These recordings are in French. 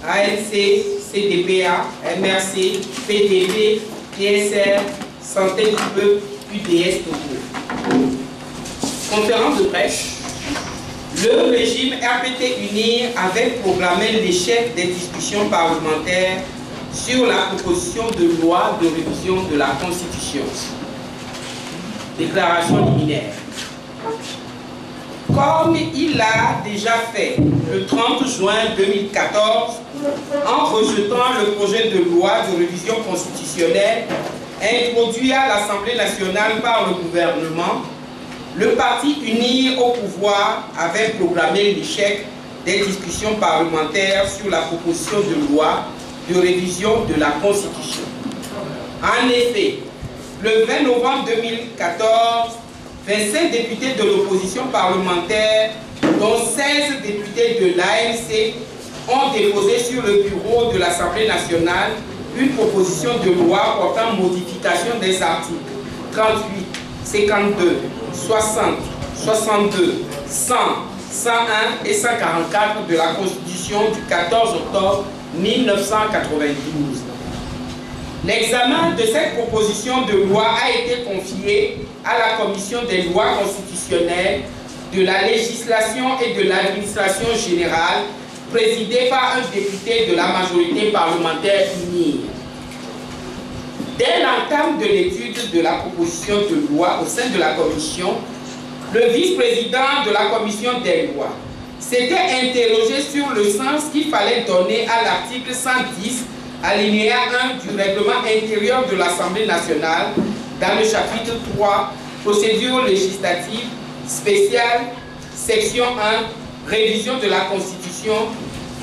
ANC, CDPA, MRC, PDP, PSR, Santé du Peuple, UDS Togo. Conférence de presse. Le régime RPT Unir avait proclamé l'échec des discussions parlementaires sur la proposition de loi de révision de la Constitution. Déclaration liminaire. Comme il l'a déjà fait le 30 juin 2014, en rejetant le projet de loi de révision constitutionnelle introduit à l'Assemblée nationale par le gouvernement, le parti uni au pouvoir avait proclamé l'échec des discussions parlementaires sur la proposition de loi de révision de la Constitution. En effet, le 20 novembre 2014, 25 députés de l'opposition parlementaire, dont 16 députés de l'ANC, ont déposé sur le bureau de l'Assemblée nationale une proposition de loi portant modification des articles 38, 52, 60, 62, 100, 101 et 144 de la Constitution du 14 octobre 1992. L'examen de cette proposition de loi a été confié à la Commission des lois constitutionnelles, de la législation et de l'administration générale, présidée par un député de la majorité parlementaire unie. Dès l'entame de l'étude de la proposition de loi au sein de la Commission, le vice-président de la Commission des lois s'était interrogé sur le sens qu'il fallait donner à l'article 110, alinéa 1 du règlement intérieur de l'Assemblée nationale, dans le chapitre 3, procédure législative spéciale, section 1, révision de la Constitution,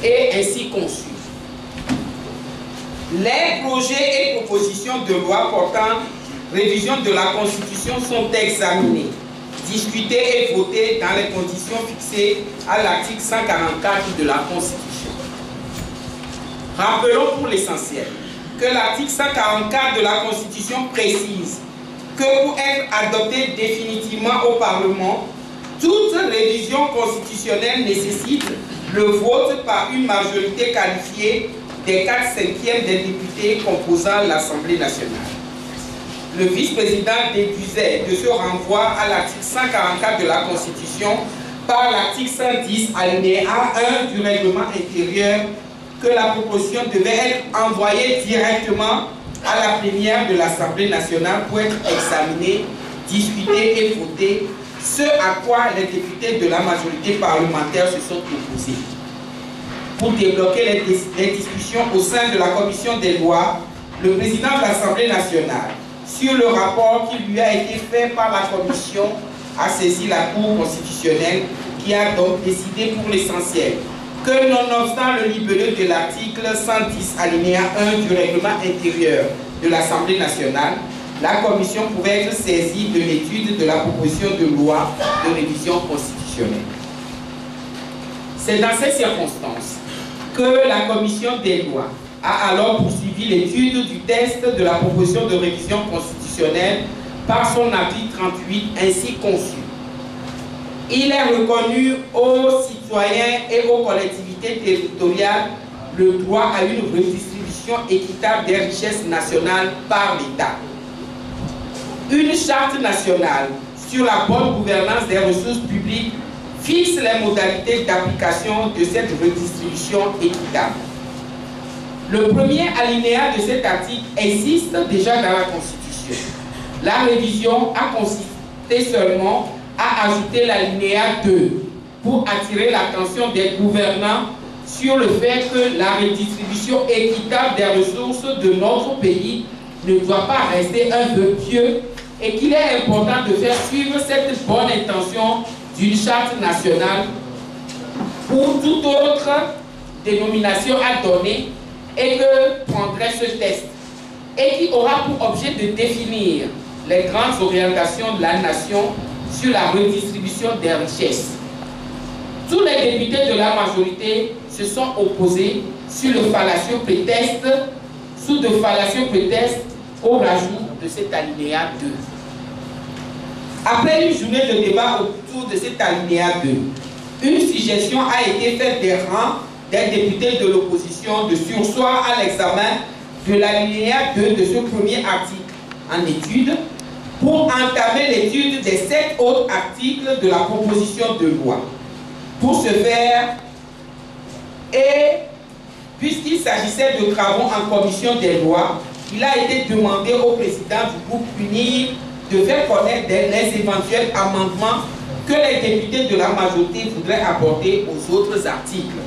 et ainsi conçu. Les projets et propositions de loi portant révision de la Constitution sont examinés, discutés et votés dans les conditions fixées à l'article 144 de la Constitution. Rappelons pour l'essentiel que l'article 144 de la Constitution précise que pour être adopté définitivement au Parlement, toute révision constitutionnelle nécessite le vote par une majorité qualifiée des 4/5 des députés composant l'Assemblée nationale. Le vice-président déduisait de ce renvoi à l'article 144 de la Constitution par l'article 110 alinéa 1 du règlement intérieur que la proposition devait être envoyée directement à la plénière de l'Assemblée nationale pour être examinée, discutée et votée, ce à quoi les députés de la majorité parlementaire se sont opposés. Pour débloquer les discussions au sein de la commission des lois, le président de l'Assemblée nationale, sur le rapport qui lui a été fait par la commission, a saisi la Cour constitutionnelle qui a donc décidé pour l'essentiel que nonobstant le libellé de l'article 110 alinéa 1 du règlement intérieur de l'Assemblée nationale, la commission pouvait être saisie de l'étude de la proposition de loi de révision constitutionnelle. C'est dans ces circonstances que la commission des lois a alors poursuivi l'étude du texte de la proposition de révision constitutionnelle par son avis 38 ainsi conçu. Il est reconnu aux citoyens et aux collectivités territoriales le droit à une redistribution équitable des richesses nationales par l'État. Une charte nationale sur la bonne gouvernance des ressources publiques fixe les modalités d'application de cette redistribution équitable. Le premier alinéa de cet article existe déjà dans la Constitution. La révision a consisté seulement à ajouter l'alinéa 2 pour attirer l'attention des gouvernants sur le fait que la redistribution équitable des ressources de notre pays ne doit pas rester un vœu pieux et qu'il est important de faire suivre cette bonne intention d'une charte nationale pour toute autre dénomination à donner et que prendrait ce texte et qui aura pour objet de définir les grandes orientations de la nation sur la redistribution des richesses. Tous les députés de la majorité se sont opposés sur le fallacieux prétexte, sous de fallacieux prétextes au rajout de cet alinéa 2. Après une journée de débat autour de cet alinéa 2, une suggestion a été faite des rangs des députés de l'opposition de surseoir à l'examen de l'alinéa 2 de ce premier article en étude pour entamer l'étude des 7 autres articles de la proposition de loi. Pour ce faire, et puisqu'il s'agissait de travaux en commission des lois, il a été demandé au président du groupe UNIR de faire connaître les éventuels amendements que les députés de la majorité voudraient apporter aux autres articles.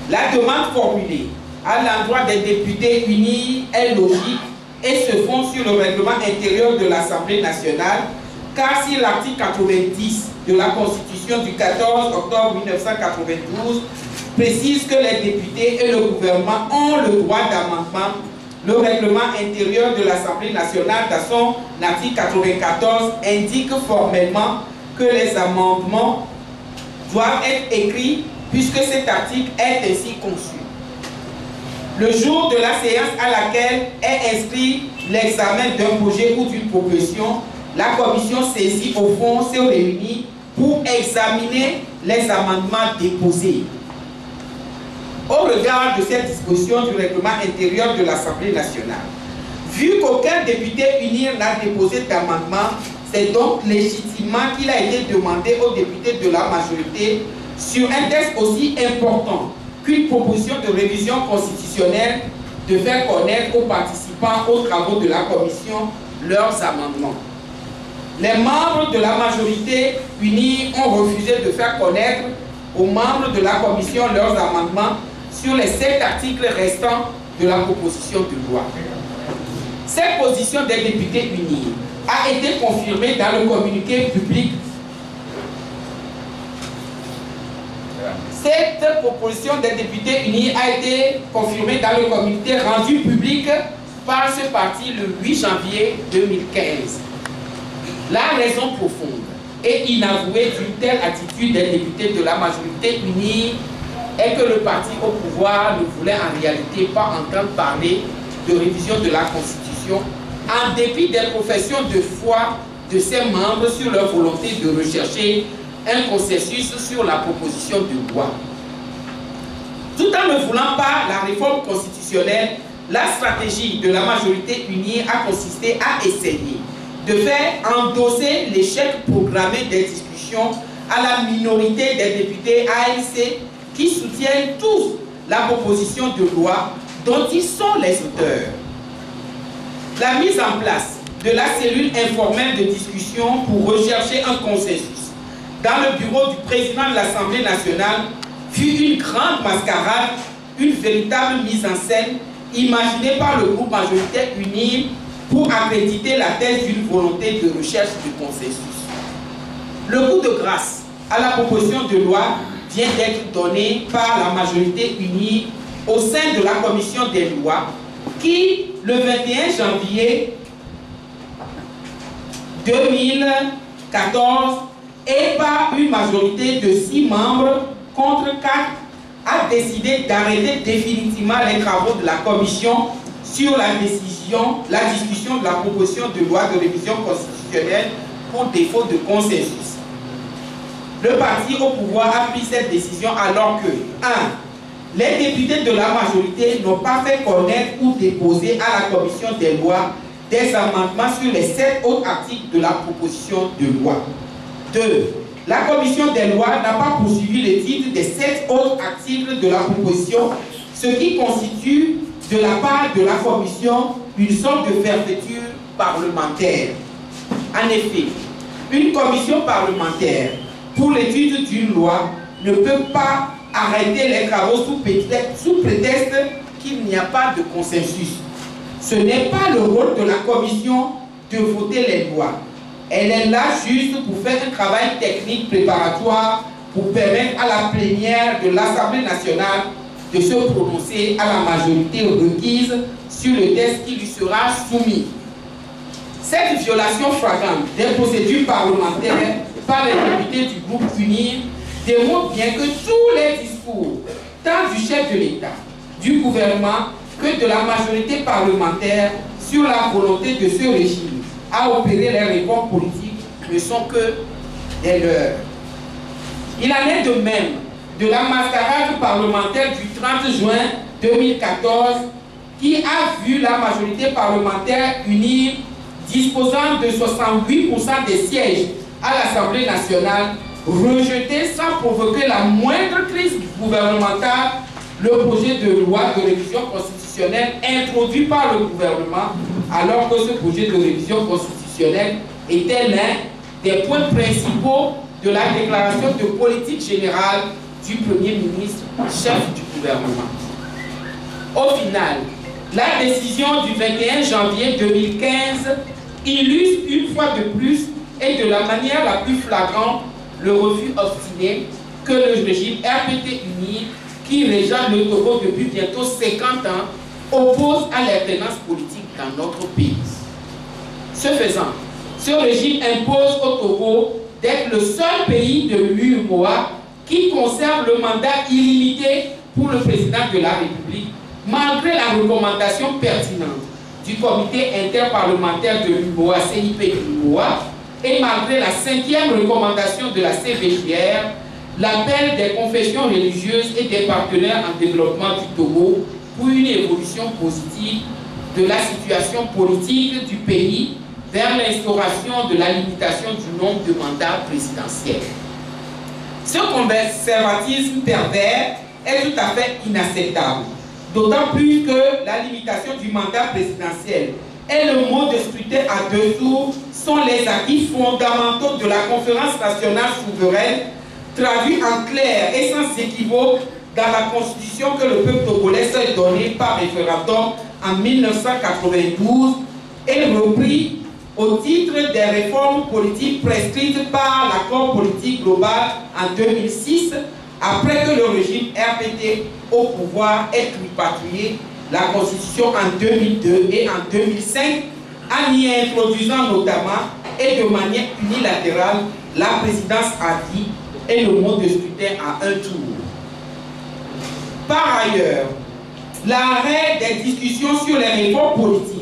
La demande formulée à l'endroit des députés unis est logique et se fonde sur le règlement intérieur de l'Assemblée nationale, car si l'article 90 de la Constitution du 14 octobre 1992 précise que les députés et le gouvernement ont le droit d'amendement, le règlement intérieur de l'Assemblée nationale, dans son article 94, indique formellement que les amendements doivent être écrits puisque cet article est ainsi conçu. Le jour de la séance à laquelle est inscrit l'examen d'un projet ou d'une proposition, la commission saisie au fond se réunit pour examiner les amendements déposés. Au regard de cette disposition du règlement intérieur de l'Assemblée nationale, vu qu'aucun député UNIR n'a déposé d'amendement, c'est donc légitimement qu'il a été demandé aux députés de la majorité, sur un texte aussi important qu'une proposition de révision constitutionnelle, de faire connaître aux participants aux travaux de la commission leurs amendements. Les membres de la majorité unis ont refusé de faire connaître aux membres de la commission leurs amendements sur les 7 articles restants de la proposition de loi. Cette position des députés unis a été confirmée dans le communiqué public. Cette proposition des députés unis a été confirmée dans le communiqué rendu public par ce parti le 8 janvier 2015. La raison profonde et inavouée d'une telle attitude des députés de la majorité unie est que le parti au pouvoir ne voulait en réalité pas entendre parler de révision de la Constitution, en dépit des professions de foi de ses membres sur leur volonté de rechercher un consensus sur la proposition de loi. Tout en ne voulant pas la réforme constitutionnelle, la stratégie de la majorité unie a consisté à essayer de faire endosser l'échec programmé des discussions à la minorité des députés ANC qui soutiennent tous la proposition de loi dont ils sont les auteurs. La mise en place de la cellule informelle de discussion pour rechercher un consensus dans le bureau du président de l'Assemblée nationale fut une grande mascarade, une véritable mise en scène imaginée par le groupe majoritaire uni pour accréditer la thèse d'une volonté de recherche de consensus. Le coup de grâce à la proposition de loi vient d'être donné par la majorité unie au sein de la commission des lois qui, le 21 janvier 2014, et par une majorité de 6 membres contre 4, a décidé d'arrêter définitivement les travaux de la commission sur la discussion de la proposition de loi de révision constitutionnelle pour défaut de consensus. Le parti au pouvoir a pris cette décision alors que 1. Les députés de la majorité n'ont pas fait connaître ou déposer à la commission des lois des amendements sur les 7 autres articles de la proposition de loi. 2. La commission des lois n'a pas poursuivi l'étude des 7 autres articles de la proposition, ce qui constitue de la part de la commission une sorte de fermeture parlementaire. En effet, une commission parlementaire pour l'étude d'une loi ne peut pas arrêter les travaux sous prétexte qu'il n'y a pas de consensus. Ce n'est pas le rôle de la commission de voter les lois. Elle est là juste pour faire un travail technique préparatoire pour permettre à la plénière de l'Assemblée nationale de se prononcer à la majorité requise sur le texte qui lui sera soumis. Cette violation flagrante des procédures parlementaires par les députés du groupe UNIR démontre bien que tous les discours, tant du chef de l'État, du gouvernement, que de la majorité parlementaire sur la volonté de ce régime à opérer les réformes politiques ne sont que des leurs. Il en est de même de la mascarade parlementaire du 30 juin 2014 qui a vu la majorité parlementaire unie disposant de 68% des sièges à l'Assemblée nationale rejeter sans provoquer la moindre crise gouvernementale le projet de loi de révision constitutionnelle introduit par le gouvernement, alors que ce projet de révision constitutionnelle était l'un des points principaux de la déclaration de politique générale du Premier ministre, chef du gouvernement. Au final, la décision du 21 janvier 2015 illustre une fois de plus et de la manière la plus flagrante le refus obstiné que le régime RPT uni, qui régente le Togo depuis bientôt 50 ans, oppose à l'alternance politique dans notre pays. Ce faisant, ce régime impose au Togo d'être le seul pays de l'UEMOA qui conserve le mandat illimité pour le président de la République, malgré la recommandation pertinente du comité interparlementaire de l'UEMOA, CIP l'UEMOA, et malgré la 5e recommandation de la CVJR, l'appel des confessions religieuses et des partenaires en développement du Togo pour une évolution positive de la situation politique du pays vers l'instauration de la limitation du nombre de mandats présidentiels. Ce conservatisme pervers est tout à fait inacceptable, d'autant plus que la limitation du mandat présidentiel et le mode de scrutin à 2 tours sont les acquis fondamentaux de la conférence nationale souveraine, traduits en clair et sans équivoque dans la constitution que le peuple togolais s'est donnée par référendum en 1992 et repris au titre des réformes politiques prescrites par l'accord politique global en 2006, après que le régime RPT au pouvoir ait tripatrié la Constitution en 2002 et en 2005, en y introduisant notamment et de manière unilatérale la présidence à vie et le mode de scrutin à 1 tour. Par ailleurs, l'arrêt des discussions sur les réformes politiques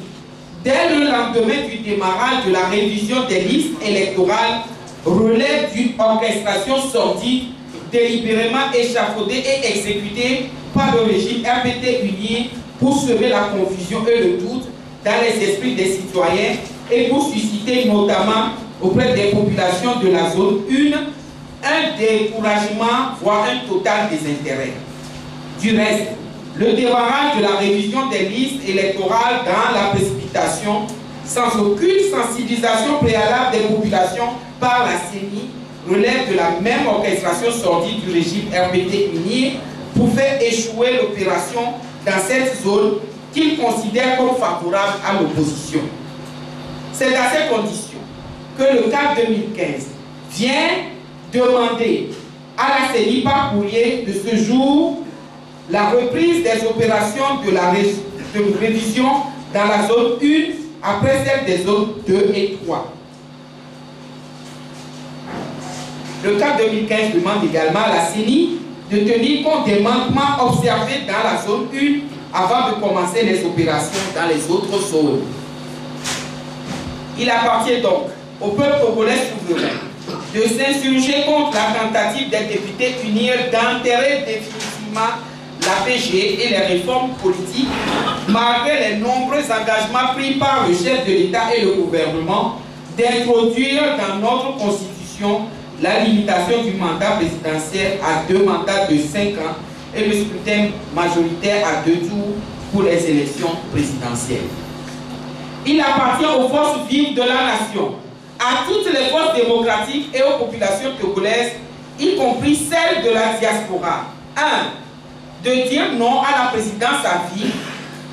dès le lendemain du démarrage de la révision des listes électorales relève d'une orchestration sordide, délibérément échafaudée et exécutée par le régime RPT uni pour semer la confusion et le doute dans les esprits des citoyens et pour susciter notamment auprès des populations de la zone 1 un découragement, voire un total désintérêt. Du reste, le démarrage de la révision des listes électorales dans la précipitation, sans aucune sensibilisation préalable des populations par la CENI, relève de la même orchestration sordide du régime RPT uni pour faire échouer l'opération dans cette zone qu'il considère comme favorable à l'opposition. C'est à ces conditions que le CAP 2015 vient demander à la CENI par courrier de ce jour la reprise des opérations de révision dans la zone 1 après celle des zones 2 et 3. Le CAP 2015 demande également à la CENI de tenir compte des manquements observés dans la zone 1 avant de commencer les opérations dans les autres zones. Il appartient donc au peuple togolais souverain de s'insurger contre la tentative des députés unir d'enterrer définitivement la PG et les réformes politiques, malgré les nombreux engagements pris par le chef de l'État et le gouvernement d'introduire dans notre Constitution la limitation du mandat présidentiel à 2 mandats de 5 ans et le scrutin majoritaire à 2 tours pour les élections présidentielles. Il appartient aux forces vives de la nation, à toutes les forces démocratiques et aux populations togolaises, y compris celles de la diaspora. 1. De dire non à la présidence à vie,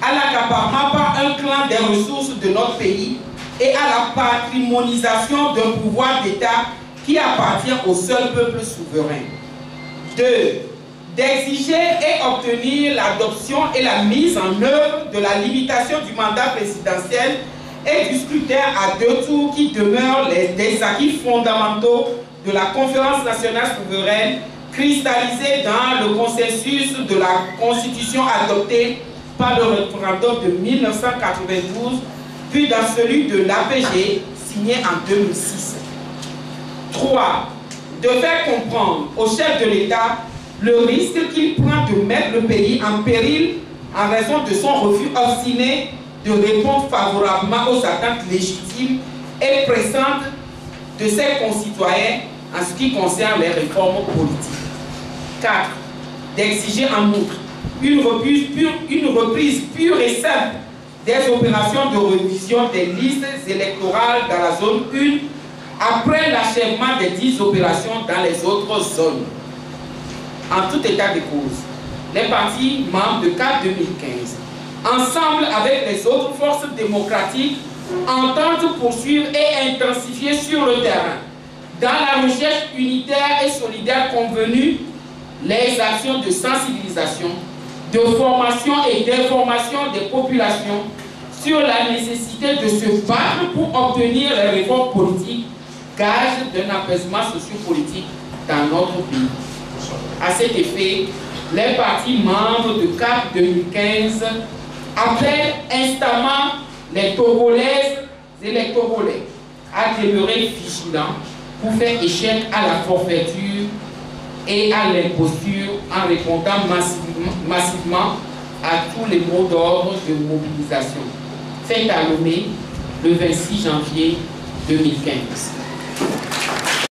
à l'accaparement par un clan des ressources de notre pays et à la patrimonisation d'un pouvoir d'État qui appartient au seul peuple souverain. 2. D'exiger et obtenir l'adoption et la mise en œuvre de la limitation du mandat présidentiel et du scrutin à 2 tours qui demeurent des acquis fondamentaux de la Conférence nationale souveraine cristallisée dans le consensus de la Constitution adoptée par le référendum de 1992, puis dans celui de l'APG signé en 2006. 3. De faire comprendre au chef de l'État le risque qu'il prend de mettre le pays en péril en raison de son refus obstiné de répondre favorablement aux attentes légitimes et pressantes de ses concitoyens en ce qui concerne les réformes politiques. 4. D'exiger en outre une reprise pure et simple des opérations de révision des listes électorales dans la zone 1 après l'achèvement des 10 opérations dans les autres zones. En tout état de cause, les partis membres de CAP 2015, ensemble avec les autres forces démocratiques, entendent poursuivre et intensifier sur le terrain, dans la recherche unitaire et solidaire convenue, les actions de sensibilisation, de formation et d'information des populations sur la nécessité de se battre pour obtenir les réformes politiques, gage d'un apaisement sociopolitique dans notre pays. À cet effet, les partis membres de CAP 2015 appellent instamment les Togolaises et les Togolais à demeurer vigilants pour faire échec à la forfaiture et à l'imposture en répondant massivement à tous les mots d'ordre de mobilisation. Fait à Lomé le 26 janvier 2015.